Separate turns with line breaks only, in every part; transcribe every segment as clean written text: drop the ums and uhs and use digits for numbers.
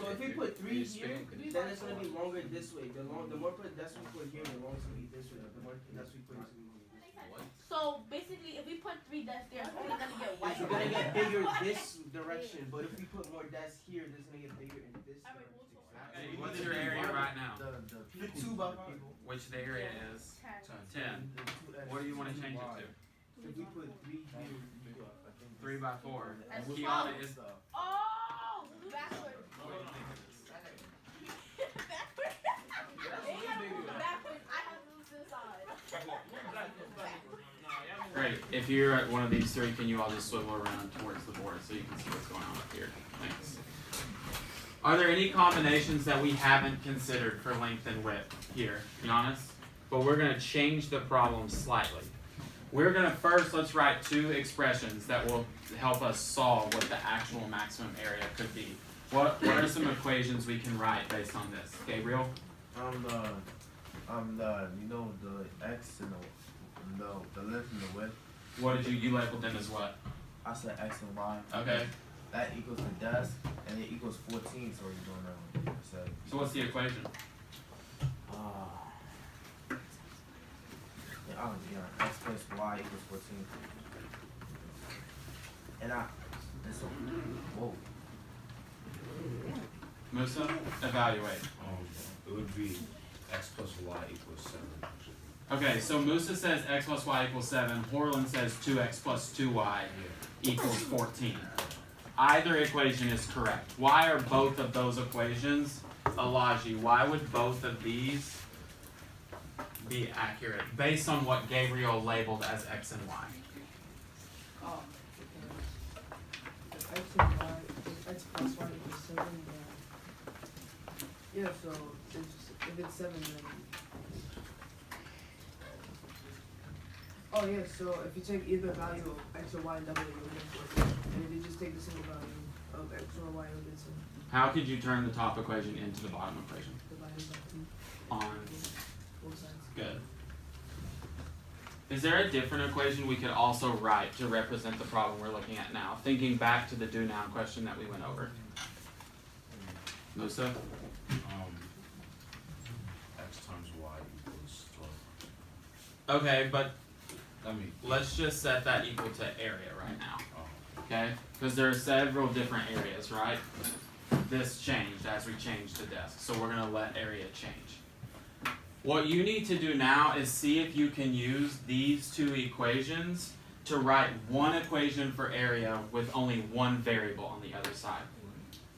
So if we put 3 here, then it's gonna be longer this way. The more pedestrians we put here, the longer it's gonna be this way. The more pedestrians we put, it's gonna be longer this way.
What?
So basically, if we put 3 desks there, it's only gonna get wider.
It's gonna get bigger this direction, but if we put more desks here, it's gonna get bigger in this direction.
Okay, what's your area right now?
The 2 by 5.
Which the area is 10. What do you want to change it to?
If we put 3 here,
3 by 4.
That's
Kiana is.
Oh! Backward. Backwards. I have to move this side.
Great. If you're at one of these 3, can you all just swivel around towards the board so you can see what's going on up here? Thanks. Are there any combinations that we haven't considered for length and width here, Giannis? But we're going to change the problem slightly. We're going to first, let's write 2 expressions that will help us solve what the actual maximum area could be. What are some equations we can write based on this? Gabriel?
The x and the length and the width.
What did you labeled them as what?
I said x and y.
Okay.
That equals the desk, and it equals 14. So you're doing that.
So what's the equation?
X plus y equals 14. And so, whoa.
Musa, evaluate.
It would be x plus y equals 7.
Okay, so Musa says x plus y equals 7. Horland says 2x plus 2y equals 14. Either equation is correct. Why are both of those equations Elijah? Why would both of these be accurate based on what Gabriel labeled as x and y?
X and y, x plus y equals 7. Yeah, so if it's 7, then. Oh yeah, so if you take either value of x or y and double it, you'll get 14. And if you just take the single value of x or y, you'll get 7.
How could you turn the top equation into the bottom equation?
Divided by 2.
On
Both sides.
good. Is there a different equation we could also write to represent the problem we're looking at now? Thinking back to the do now question that we went over. Musa?
X times y equals 12.
Okay, but
I mean,
let's just set that equal to area right now.
oh,
Okay? Because there are several different areas, right? This changed as we changed the desk. So we're going to let area change. What you need to do now is see if you can use these 2 equations to write one equation for area with only one variable on the other side.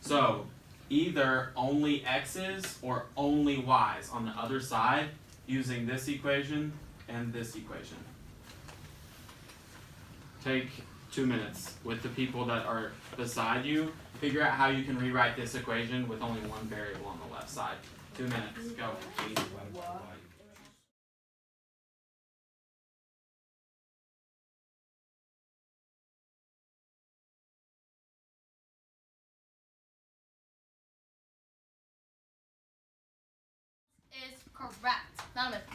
So either only x's or only y's on the other side using this equation and this equation. Take 2 minutes with the people that are beside you. Figure out how you can rewrite this equation with only one variable on the left side. 2 minutes. Go.
Is correct. Donovan.
I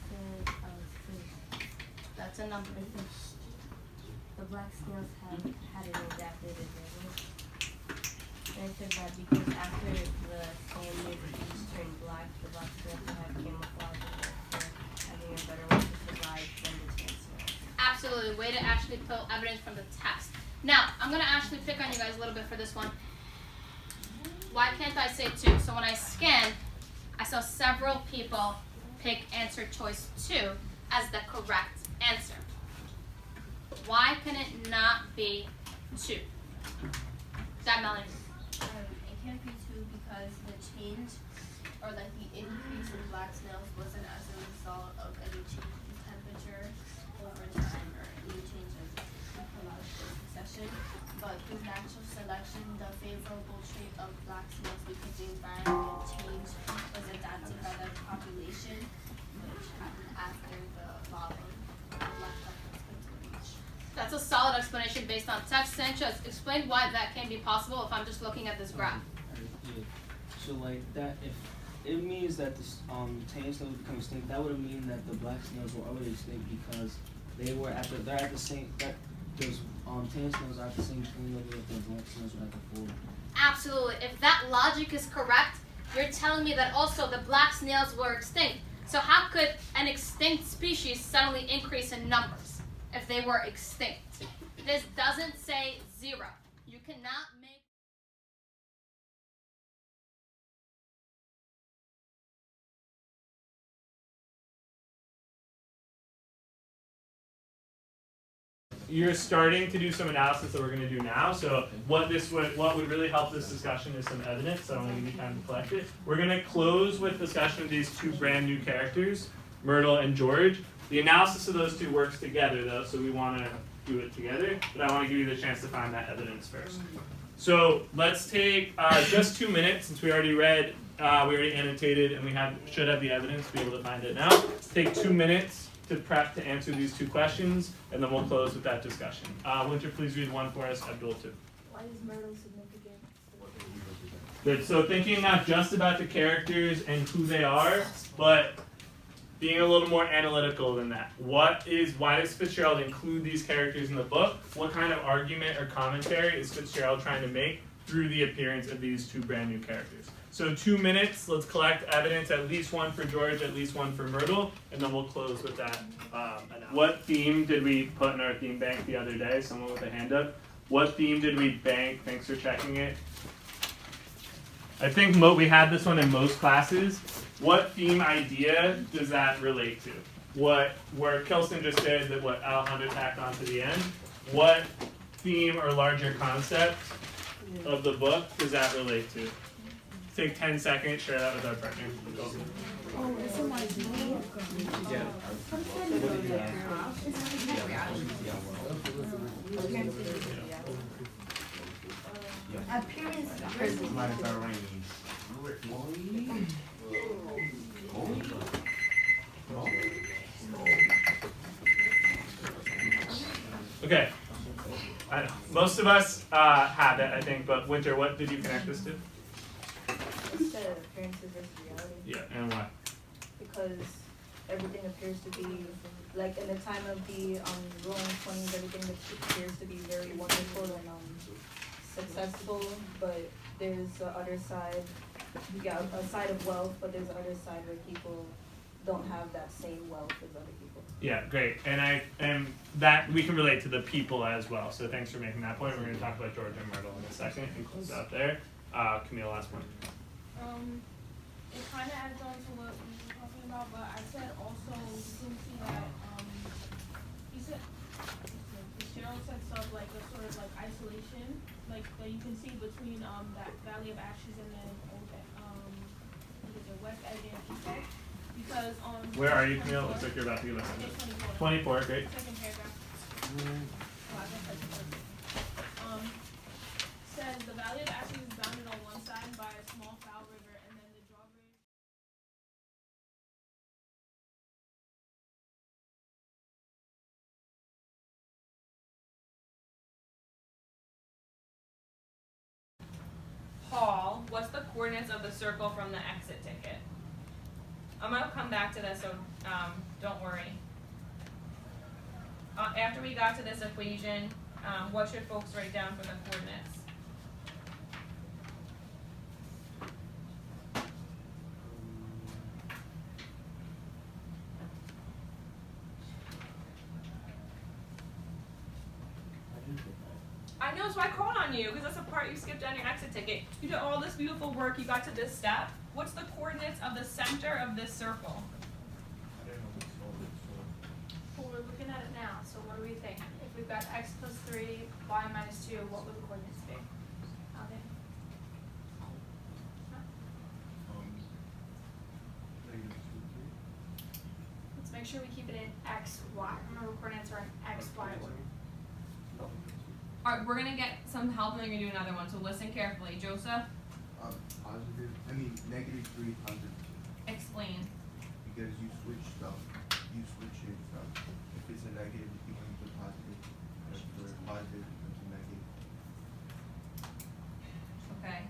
said 6.
That's a number.
The black snails had an adapted advantage. And I said that because after the sand leaves turned black, the black snails will have camouflage and therefore having a better way to survive than the tan snails.
Absolutely. Way to actually pull evidence from the text. Now, I'm going to actually pick on you guys a little bit for this one. Why can't I say 2? So when I scanned, I saw several people pick answer choice 2 as the correct answer. Why can it not be 2? That Melanie.
It can't be 2 because the change or like the increase in black snails wasn't as a result of any change in temperature over time or any change in ecological succession, but through natural selection, the favorable trait of black snails because the environmental change was adapted by the population, which happened after the falling of black ducklings into the beach.
That's a solid explanation based on text. Sanchez, explain why that can be possible if I'm just looking at this graph.
So like that, if it means that the tan snails become extinct, that would mean that the black snails were already extinct because they're at the same. does tan snails act the same thing that the black snails would act for?
Absolutely. If that logic is correct, you're telling me that also the black snails were extinct. So how could an extinct species suddenly increase in numbers if they were extinct? This doesn't say 0. You cannot make...
You're starting to do some analysis that we're going to do now. So what would really help this discussion is some evidence. So I'm going to give you time to collect it. We're going to close with discussion of these two brand new characters, Myrtle and George. The analysis of those two works together though, so we want to do it together. But I want to give you the chance to find that evidence first. So let's take just 2 minutes since we already read, we already annotated, and we should have the evidence to be able to find it now. Let's take 2 minutes to prep to answer these two questions, and then we'll close with that discussion. Winter, please read one for us, Abdul too.
Why is Myrtle significant?
Good, so thinking not just about the characters and who they are, but being a little more analytical than that. Why does Fitzgerald include these characters in the book? What kind of argument or commentary is Fitzgerald trying to make through the appearance of these two brand new characters? So 2 minutes, let's collect evidence, at least one for George, at least one for Myrtle, and then we'll close with that analysis. What theme did we put in our theme bank the other day? Someone with a hand up. What theme did we bank? Thanks for checking it. I think we had this one in most classes. What theme idea does that relate to? Where Kilston just did that what Alejandro tacked on to the end. What theme or larger concept of the book does that relate to? Take 10 seconds, share that with our partner.
Oh, it's a nice name.
Appearance. Might start raining.
Okay. Most of us have it, I think, but Winter, what did you connect this to?
It's the appearances versus reality.
Yeah, and why?
Because everything appears to be, like in the time of the Roaring '20s, everything appears to be very wonderful and successful, but there's the other side, a side of wealth, but there's the other side where people don't have that same wealth as other people.
Yeah, great. And that we can relate to the people as well. So thanks for making that point. We're going to talk about George and Myrtle in a second and close out there. Camille, last one.
It kind of adds on to what we were talking about, but I said also you can see that he said Fitzgerald said stuff like a sort of like isolation, like that you can see between that Valley of Ashes and then West Edge and East. Because on
Where are you, Camille? Looks like you're about to give us a 24, great.
Second paragraph. Says the Valley of Ashes is bounded on one side by a small foul river, and then the drawbridge.
Paul, what's the coordinates of the circle from the exit ticket? I'm gonna come back to this, so don't worry. After we got to this equation, what should folks write down for the coordinates? I know, so I called on you, because that's the part you skipped on your exit ticket. You did all this beautiful work, you got to this step. What's the coordinates of the center of this circle?
Well, we're looking at it now, so what do we think? If we've got x plus 3, y minus 2, what would the coordinates be? Okay. Let's make sure we keep it in x, y. Remember, coordinates are in x, y order.
Alright, we're gonna get some help and then we're gonna do another one, so listen carefully. Joseph?
-3 positive.
Explain.
Because you switch it stuff. If it's a negative, it becomes a positive. If it's a positive, it becomes a negative.
Okay.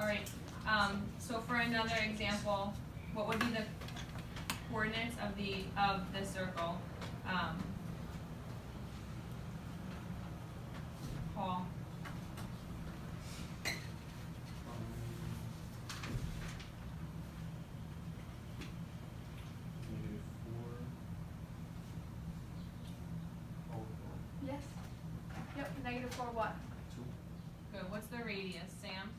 Alright, so for another example, what would be the coordinates of this circle? Paul.
Yes. Yep. -4 what?
Good. What's the radius, Sam?